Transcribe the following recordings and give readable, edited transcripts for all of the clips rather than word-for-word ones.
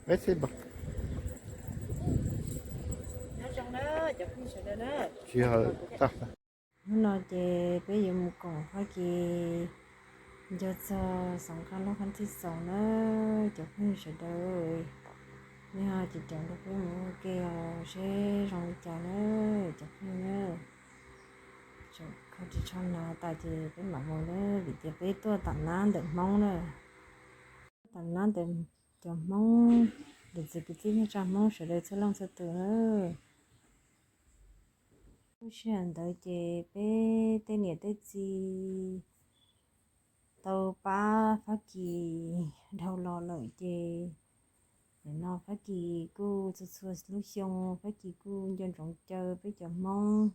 Đấy thế bậc nó trong đó chụp như thế đó chưa ta nó thì bây giờ một cổ phải kì giờ cho sống khăn lúc khăn thích sống nó chụp như thế đó nhưng mà chỉ chọn được cái một cái sẽ rong chọn nó chụp như nó chụp không chỉ cho nó tại thì cái mặt màu nó bị chụp cái tua tận nan được mong nữa tận nan được cho mong được gì cái gì cho mong sẽ được cho lòng sẽ từ nữa chuyện đó chị bé tên nhật tên gì tàu ba phát kỳ đầu lò lợi chị nó phát kỳ cô xua lúc xong phát kỳ cô dân rộng chơi với chợ mong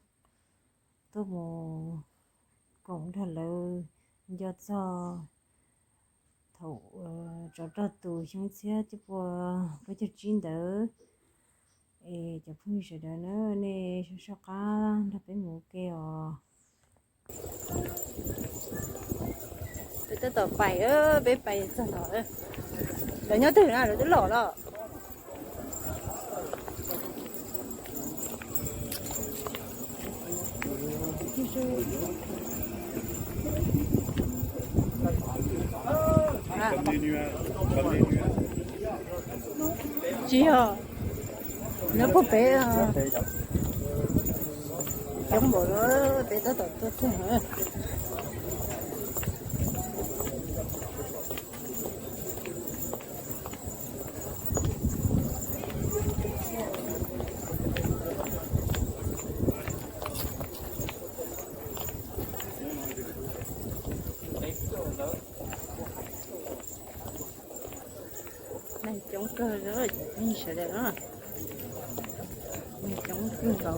tôi một cũng thật là do cho thầu cho tù xong xe chứ với cho chín đỡ cho phụ nữ đó nữa nè sao cả nó phải mua keo tôi tới tờ bài bé bài sao rồi để nhớ từ nào rồi tới lỏ đó chị hả nó có bé giống bộ đó bé tới tờ tôi thế hả này chống cơ rồi như thế đó này chống cơ rồi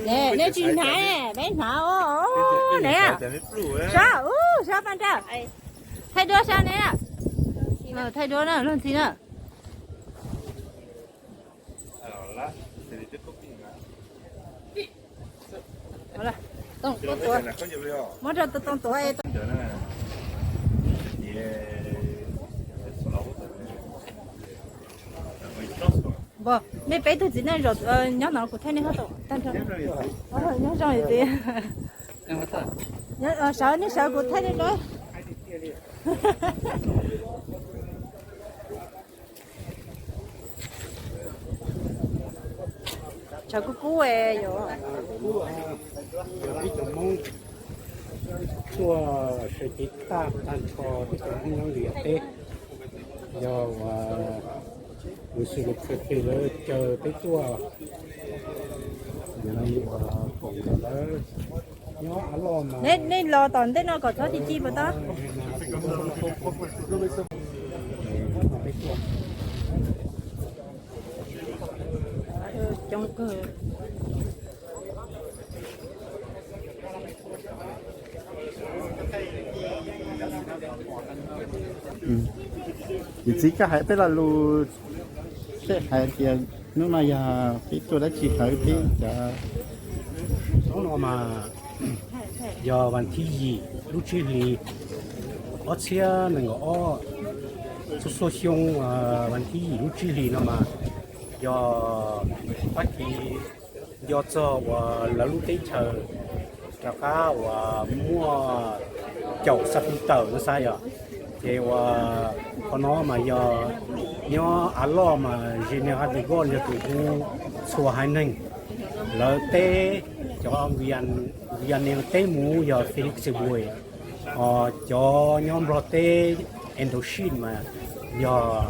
nè nè chị này bé nào nè sao sao bạn sao thay đua sao nè thay đua nữa luôn gì nữa好了，动动多，摸着都动多哎。不，没白头只能绕鸟脑骨太那好多，单车。鸟上一点。鸟少你少骨太那个。chào cô cú ấy rồi chùa sẽ chỉ ta tan cho cái cái nhau liệt đấy do người sử dụng cái lỡ chờ tới chùa giờ này cũng là nó alo mà nên lo toàn thế nó có cho thì chi mà ta trong cơ vị trí cái hải tới là lu sẽ hải tiền nếu mà giờ cái chỗ đó chỉ hải thìจะnó mà giờวันที่ลูกชื่อลีở xe này ở số xongวันที่ลูกชื่อลีnó mà do phát kỳ do cho và là lúc tới chờ cho cá và mua chậu sạch tờ nó sai rồi thì có nó mà do nhớ ăn lo mà gì này ăn thì con cho tụi cô xua hai nành lỡ té cho ông viên viên này té mũ giờ Felix Sebuy cho nhóm rote endoshin mà giờ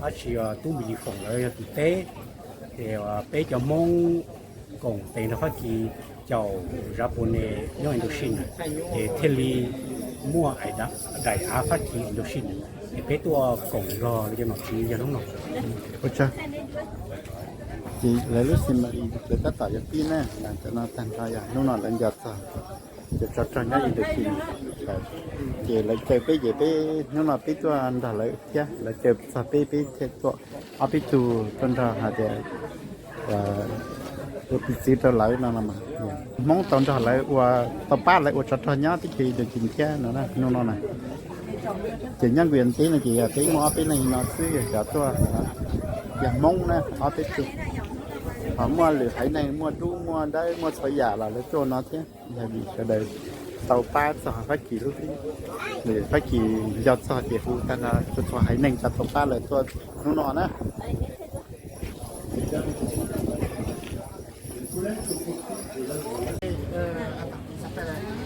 ở chỉ tu bị phòng rồi tụi té thì bé cho mong cùng tiền nó phát kỳ cho Japan nhóm endoshin thì theli mua ai đó đại á phát kỳ endoshin thì bé tua cùng rồi cho nó chỉ cho nó nọ. ôi cha thì lấy lúc xin mà để tất cả những pin này là cho nó thành ra ya nó là lên giật rồi cho nhá in được cả chỉ là chơi bây giờ bây nó là bâyตัวอันđó lại chứ là chơi sao bây thếตัวở bây tu con đó hả thì tôi bị xịt đó lại nó mà mong tao đó lại và tao bắt lại và cho thằng nhá thì chỉ được chính kia nó này chỉ nhân viên tí này chỉ tí mua tí này nó cứ cảตัวอย่างmong nè ở bây tu họ mua lửa thấy này mua đu mua đấy mua sợi giả là lấy cho nó thế là vì cái đấy tàu ba sọ phát kỳ lúc đi để phát kỳ giọt sọ chỉ phụ ta là cho sọ hay nành cho tàu ba là cho nó nè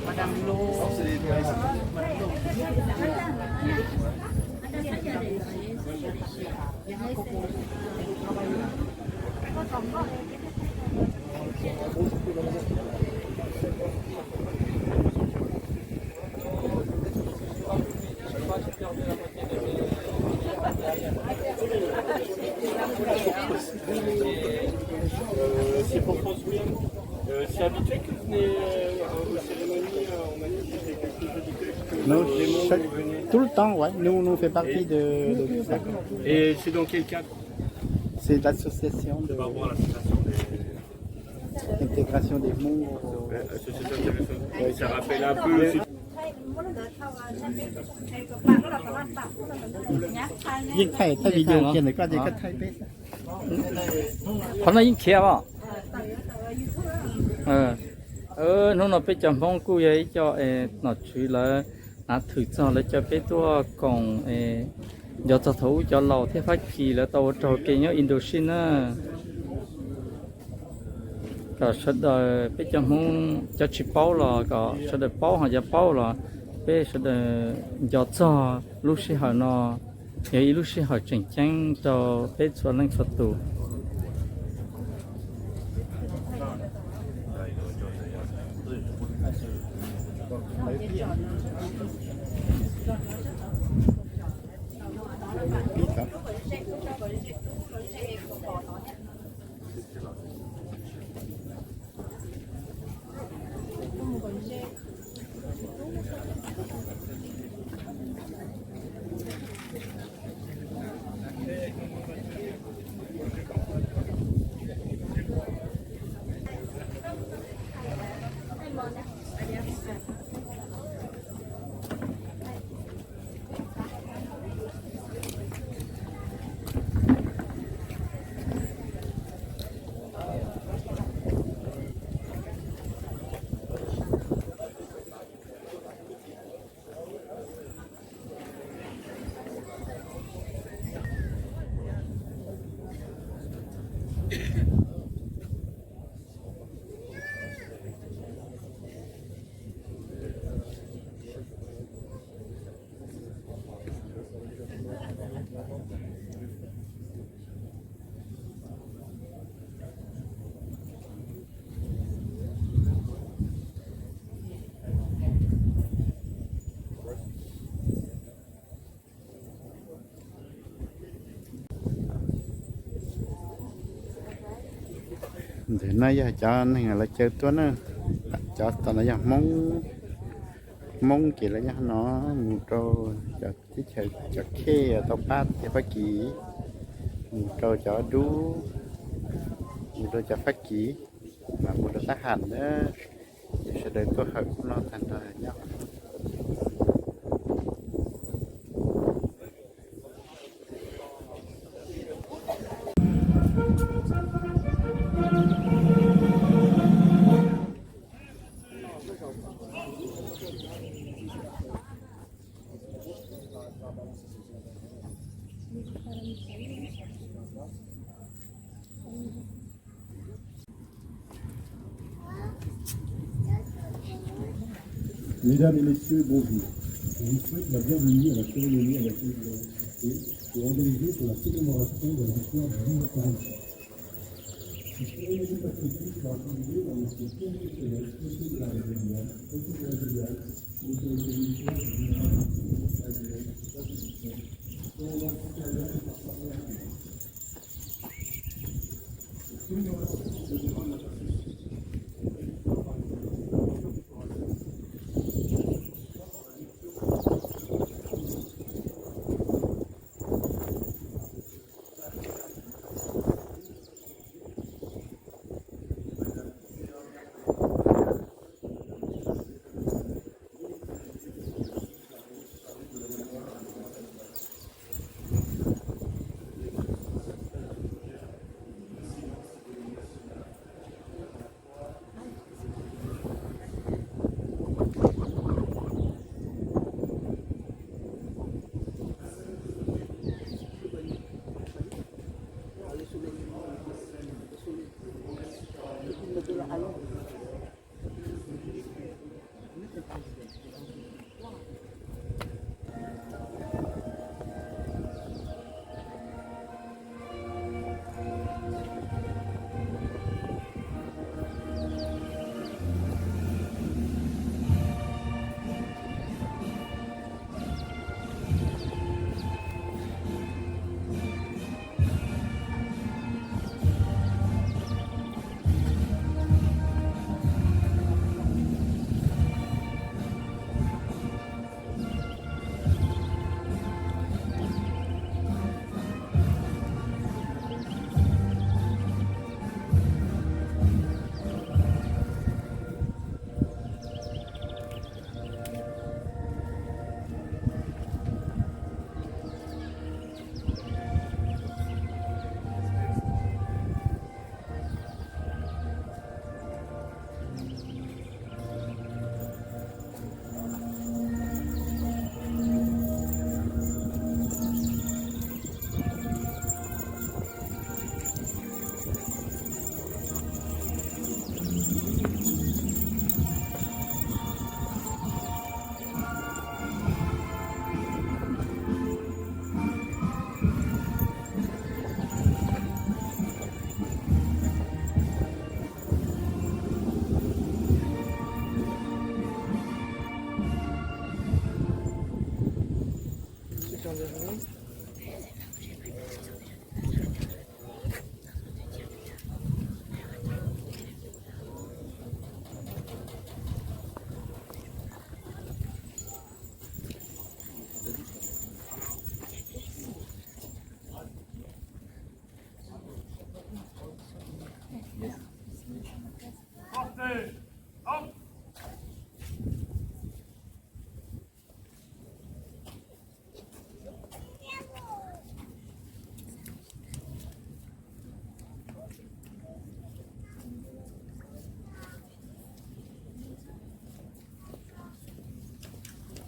Madame Lo C'est pour construire. C'est habitué que vous venez aux cérémonies en manif et quelque chose de nous tout le temps ouais nous fait partie de tout ça Et c'est dans quel cadre? c'est l'association de Par rapport à l'association l'intégration des mots association intéressante. Ça rappelle un peu. ยิ่งไทยถ้าวิดีโอเขียนก็จะก็ไทยเป๊ะ เขาน่ายิ่งเขียวอ่ะnó nói bây giờ mong cô ấy cho nó chỉ là thử cho lấy cho bé tua còn giờ cho thấu cho lò thế phát kỳ là tàu trò kia nhớ Indonesia cả sẽ đợi bây giờ mong cho chỉ bao là cả sẽ đợi bao hoặc giờ bao là bé sẽ đợi giờ cho lúc sẽ hỏi nó vậy lúc sẽ hỏi chỉnh trang cho bé cho lên Phật tù thì nay giờ cho này là chơi tuấn á cho tao là mong chỉ là nó một trâu cho cái chơi cho khe tao bắt thì phát kỳ một trâu cho đu một trâu cho phát kỳ mà một trâu sát hành nữa sẽ đợi cơ hội của nó thành ra nhau Mesdames et messieurs, bonjour. Je vous souhaite la bienvenue à la cérémonie à laquelle vous avez assisté et organisée pour la commémoration de la victoire du 1945. Cette cérémonie patriotique sera organisée dans notre comité céleste, monsieur de la Régionale, monsieur de la Régionale, monsieur de militaire du général Adrien, commandant supérieur et partenaire. Cette commémoration se déroule à la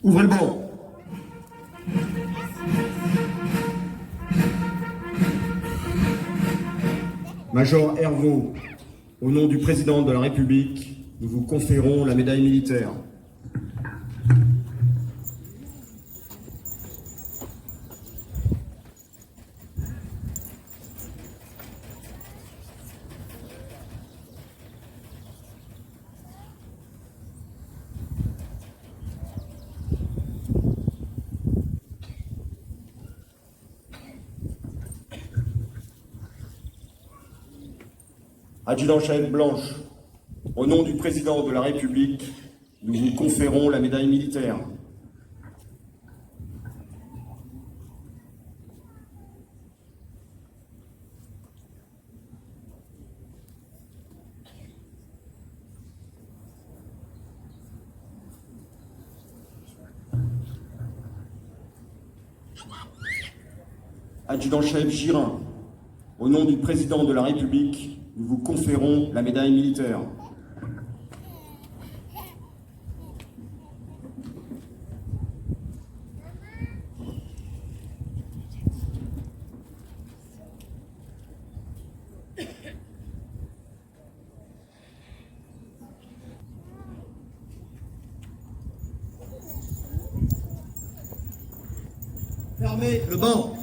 Ouvrez le banc. Major Hervaux, au nom du président de la République, nous vous conférons la médaille militaire. Adjudant-chef Blanche, au nom du président de la République, nous vous conférons la médaille militaire. Adjudant-chef Girin, au nom du président de la République, nous vous conférons la médaille militaire. Fermez le banc.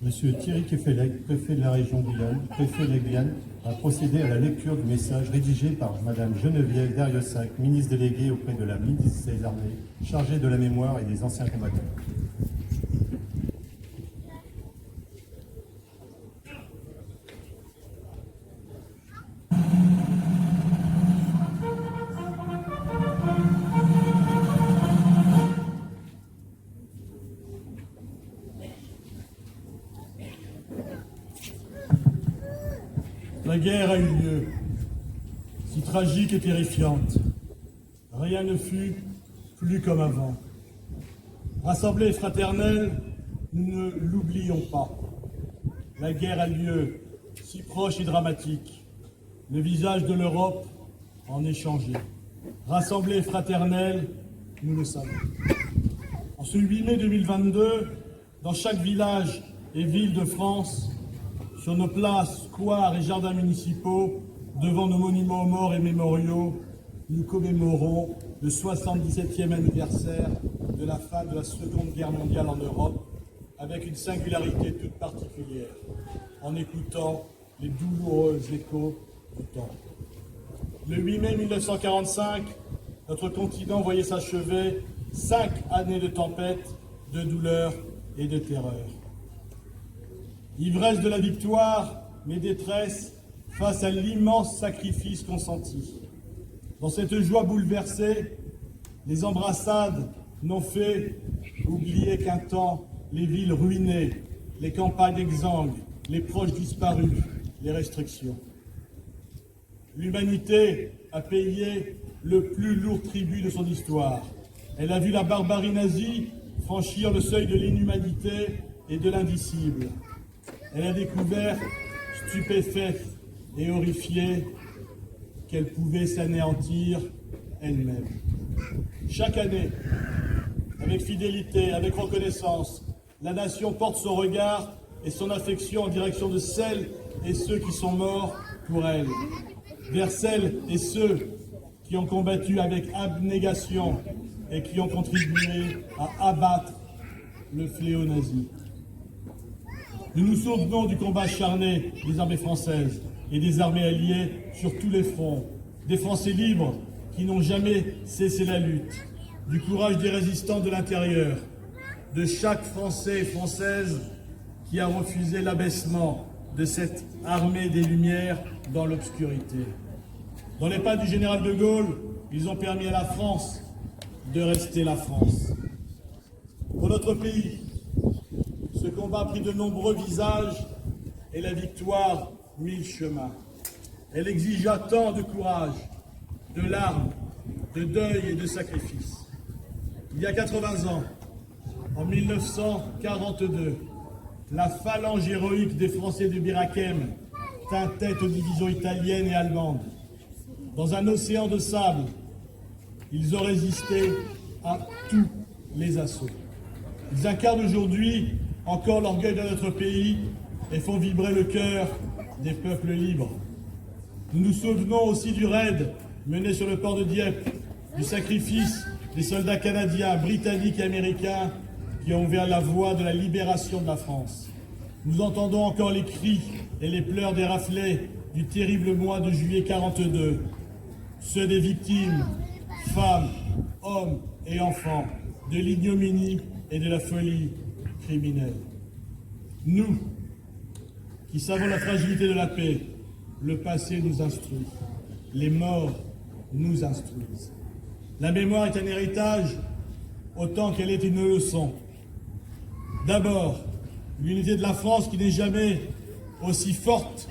Monsieur Thierry Kefelec, préfet de la région Guyane, préfet de la Guyane, a procédé à la lecture du message rédigé par Madame Geneviève Dariossac, ministre déléguée auprès de la ministre des Armées, chargée de la mémoire et des anciens combattants. La guerre a eu lieu, si tragique et terrifiante. Rien ne fut plus comme avant. Rassemblés fraternels, nous ne l'oublions pas. La guerre a lieu, si proche et dramatique. Le visage de l'Europe en est changé. Rassemblés fraternels, nous le savons. En ce 8 mai 2022, dans chaque village et ville de France, sur nos places, squares et jardins municipaux, devant nos monuments aux morts et mémoriaux, nous commémorons le 77e anniversaire de la fin de la Seconde Guerre mondiale en Europe, avec une singularité toute particulière, en écoutant les douloureux échos du temps. Le 8 mai 1945, notre continent voyait s'achever 5 années de tempête, de douleur et de terreur. Ivresse de la victoire, mais détresse face à l'immense sacrifice consenti. Dans cette joie bouleversée, les embrassades n'ont fait oublier qu'un temps les villes ruinées, les campagnes exsangues, les proches disparus, les restrictions. L'humanité a payé le plus lourd tribut de son histoire. Elle a vu la barbarie nazie franchir le seuil de l'inhumanité et de l'indicible. Elle a découvert, stupéfaite et horrifiée, qu'elle pouvait s'anéantir elle-même. Chaque année, avec fidélité, avec reconnaissance, la nation porte son regard et son affection en direction de celles et ceux qui sont morts pour elle, vers celles et ceux qui ont combattu avec abnégation et qui ont contribué à abattre le fléau nazi. Nous nous souvenons du combat acharné des armées françaises et des armées alliées sur tous les fronts, des Français libres qui n'ont jamais cessé la lutte, du courage des résistants de l'intérieur, de chaque Français et Française qui a refusé l'abaissement de cette armée des Lumières dans l'obscurité. Dans les pas du général de Gaulle, ils ont permis à la France de rester la France. Pour notre pays, ce combat a pris de nombreux visages et la victoire mille chemins. Elle exigea tant de courage, de larmes, de deuil et de sacrifices. Il y a 80 ans, en 1942, la phalange héroïque des Français de Bir Hakeim tint tête aux divisions italiennes et allemandes. Dans un océan de sable, ils ont résisté à tous les assauts. Ils incarnent aujourd'hui encore l'orgueil de notre pays et font vibrer le cœur des peuples libres. Nous nous souvenons aussi du raid mené sur le port de Dieppe, du sacrifice des soldats canadiens, britanniques et américains qui ont ouvert la voie de la libération de la France. Nous entendons encore les cris et les pleurs des raflets du terrible mois de juillet 42, ceux des victimes, femmes, hommes et enfants, de l'ignominie et de la folie criminelle. Nous, qui savons la fragilité de la paix, le passé nous instruit, les morts nous instruisent. La mémoire est un héritage autant qu'elle est une leçon. D'abord, l'unité de la France qui n'est jamais aussi forte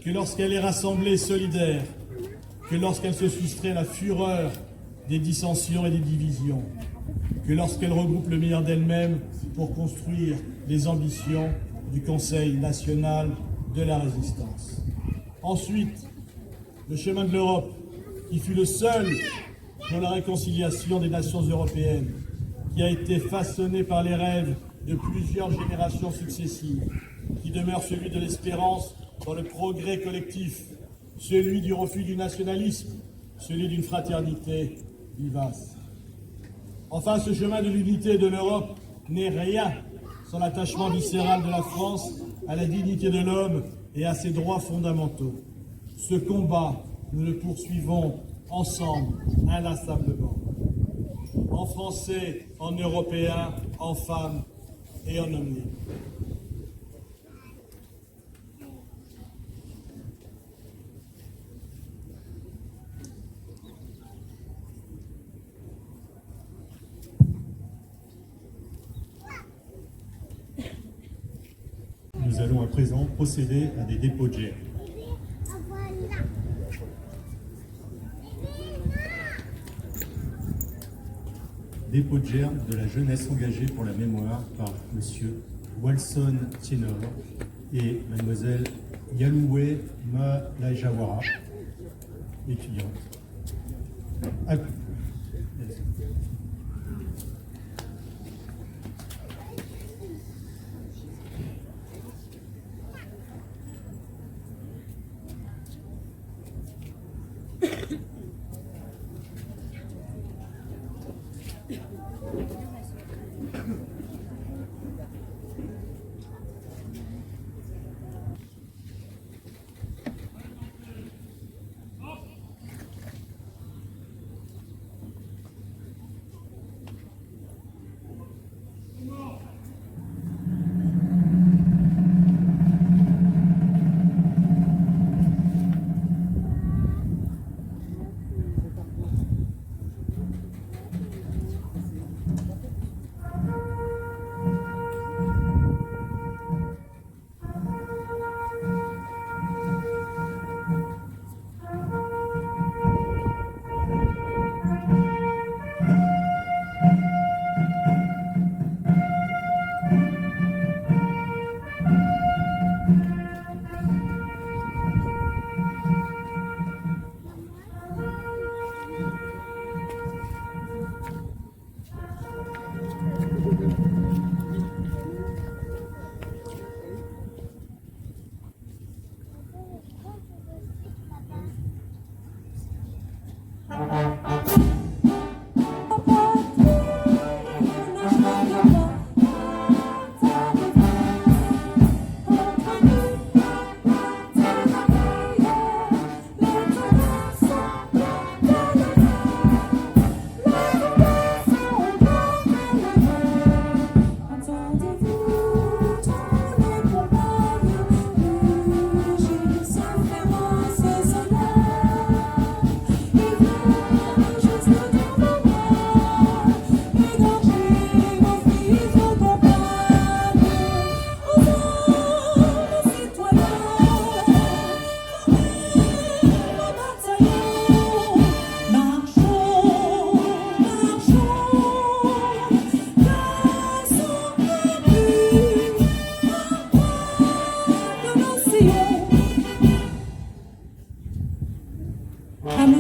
que lorsqu'elle est rassemblée et solidaire, que lorsqu'elle se soustrait à la fureur des dissensions et des divisions, que lorsqu'elle regroupe le meilleur d'elle-même pour construire les ambitions du Conseil national de la résistance. Ensuite, le chemin de l'Europe, qui fut le seul pour la réconciliation des nations européennes, qui a été façonné par les rêves de plusieurs générations successives, qui demeure celui de l'espérance dans le progrès collectif, celui du refus du nationalisme, celui d'une fraternité vivace. Enfin, ce chemin de l'unité de l'Europe n'est rien sans l'attachement viscéral de la France à la dignité de l'homme et à ses droits fondamentaux. Ce combat, nous le poursuivons ensemble, inlassablement. En français, en européen, en femmes et en hommes libres. Nous allons à présent procéder à des dépôts de germes. Dépôt de germes de la jeunesse engagée pour la mémoire par M. Walson Tienor et Mlle Yaloué Malajawara, étudiante.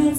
Est-ce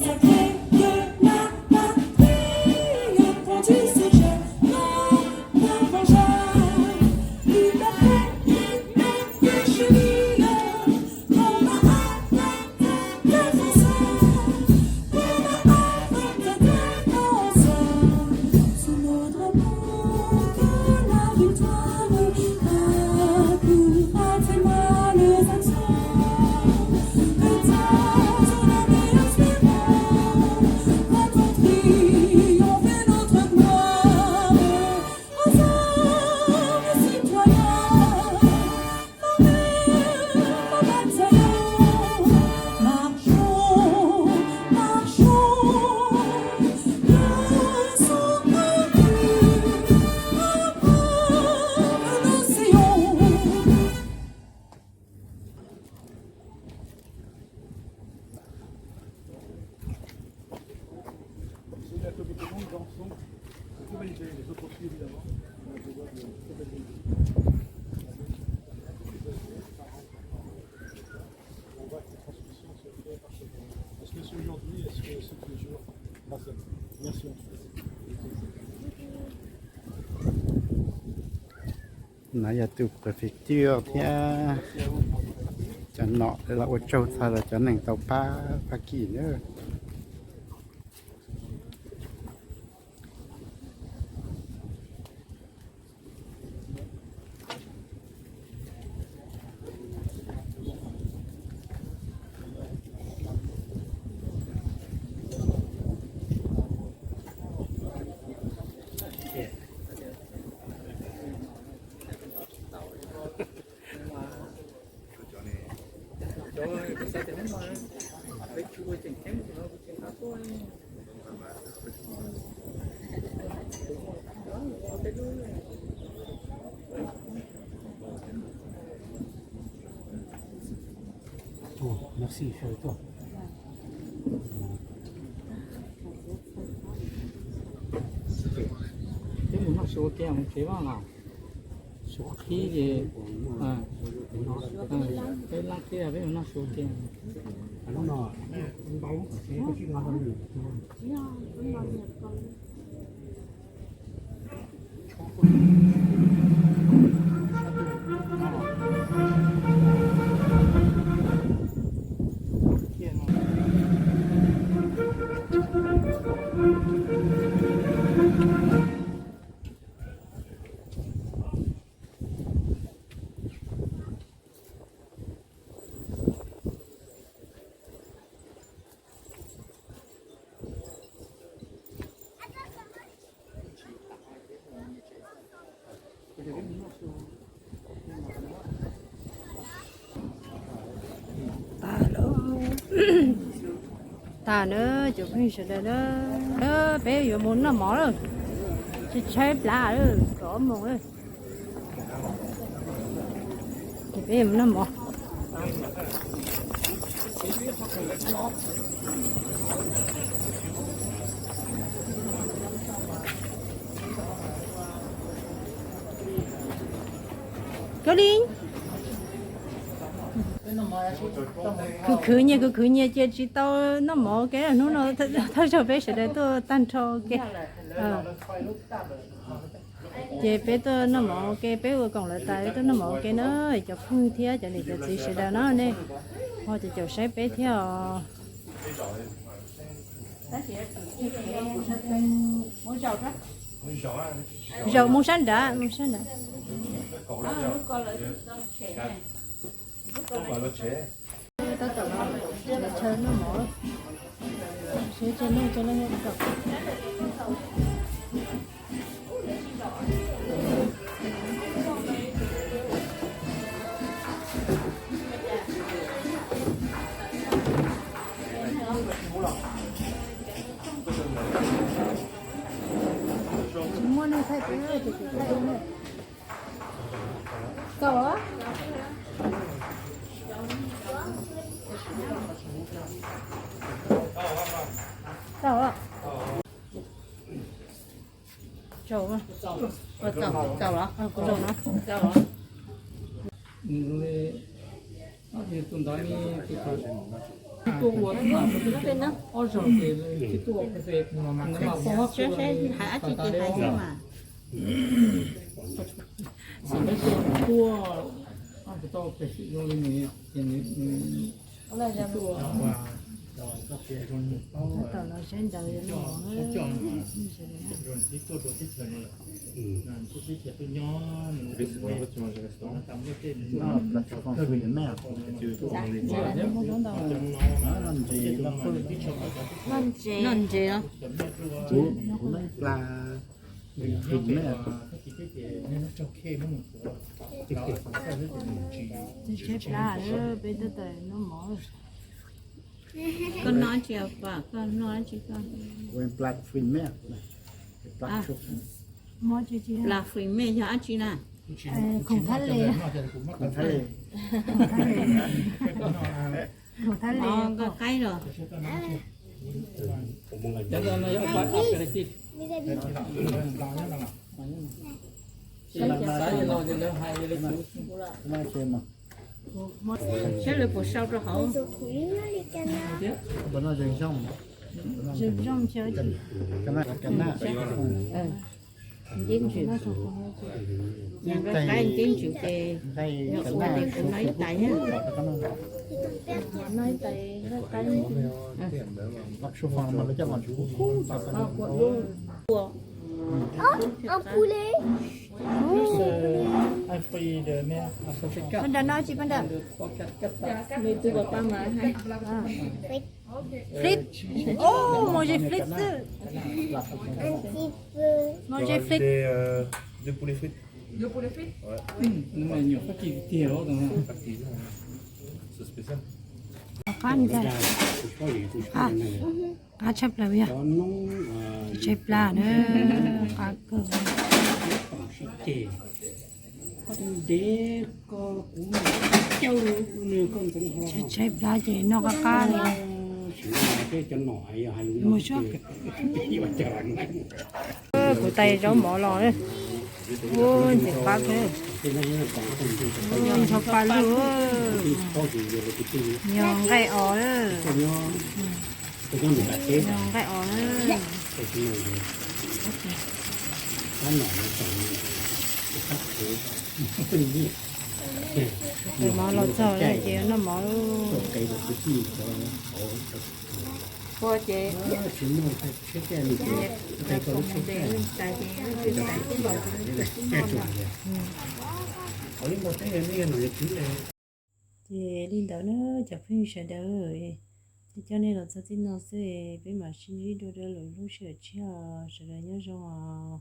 que c'est aujourd'hui? Est-ce que c'est tous les jours? Merci en tout cas. นายตุกประฟิกเจือที่จะเนาะเราอดเจ้าทาราจะหนังเตาป้าปากีเนอ Merci, je suis avec toi. Cái muốn nó số kia một chế vào nào số khí thì cái lăng kia với nó số kia Nó nọ, bóng, thế có chuyện ngon hơn. ta nữa chụp hình sẽ đây đó bé vừa muốn nó mỏ rồi chỉ chơi lá rồi có một rồi bé muốn nó mỏ có đi cứ nhẹ chỉ tao nó mỏ cái là nó thôi cho bé sẽ để tôi tan cho cái chị bé tôi nó mỏ cái bé vừa còn lại tại tôi nó mỏ cái nó cho phun theo cho nên cho chị sẽ để nó nè thôi thì cho sẽ bé theo rồi mua sáng đã tao tưởng là chơi nó mỏ sẽ cho nó nghe được mua nó thay cái rồi thì thay nữa có Chào ạ. Chào ạ. Chào ạ. Chào ạ. Người tuần đó mi ตัวนะเป็นนะอ๋อจริงเลยที่ตัวเป็นมันเพราะว่าใช่หาที่จะหาที่มาสิ่งที่ตัวอ๋อจะต้องไปที่โรงเรียนนี้อย่างนี้อะไรจะตัว tao nó sẽ đời nó non gì đó là hình mẹ chép lá nữa bây giờ nó mỏi con nói chiều và con nói chị con quên plat phim mẹ plat chụp mỏi chị là phí mẹ cho chị nè không thấy liền còn thấy không thấy liền có cái rồi cho nên nó bắt áp cái gì sáng giờ thì nó hay lên mai xem mà sẽ là bộ sau cho họ bữa nay dừng xong chụp trong chơi chị cái này chiến chịu nhưng cái chiến chịu thì đây nó cái cũng này cũng nói tại nhá nói tại nó cái lắp số phòng mà nó cho bọn chú Un poulet. un fruit de mer bên đó nói chị bên đó mình tôi có ba mà hay frites oh manger frites Un petit peu. manger frites Deux poulets frites. nhưng mà nhiều phát triển nhiều đó C'est spécial. ăn ra cá chép là bây giờ chép là nữa cá cờ chè để có cũng châu nửa con cũng chép là chỉ nó cá này cái cho nổi hay một số của tay cháu bỏ lò đấy ôi thịt cá kìa nhom thọc cá lúa nhom gai ỏ đấy nhom gai ỏ đấy rồi mỏ lọt sầu đấy chị nó mỏ cô chị chị linh đạo nữa chụp phim sẽ đỡ rồi cho nên là sao tin nó sẽ bị mà suy nghĩ đôi đôi lúc sửa chia sẽ là nhớ rằng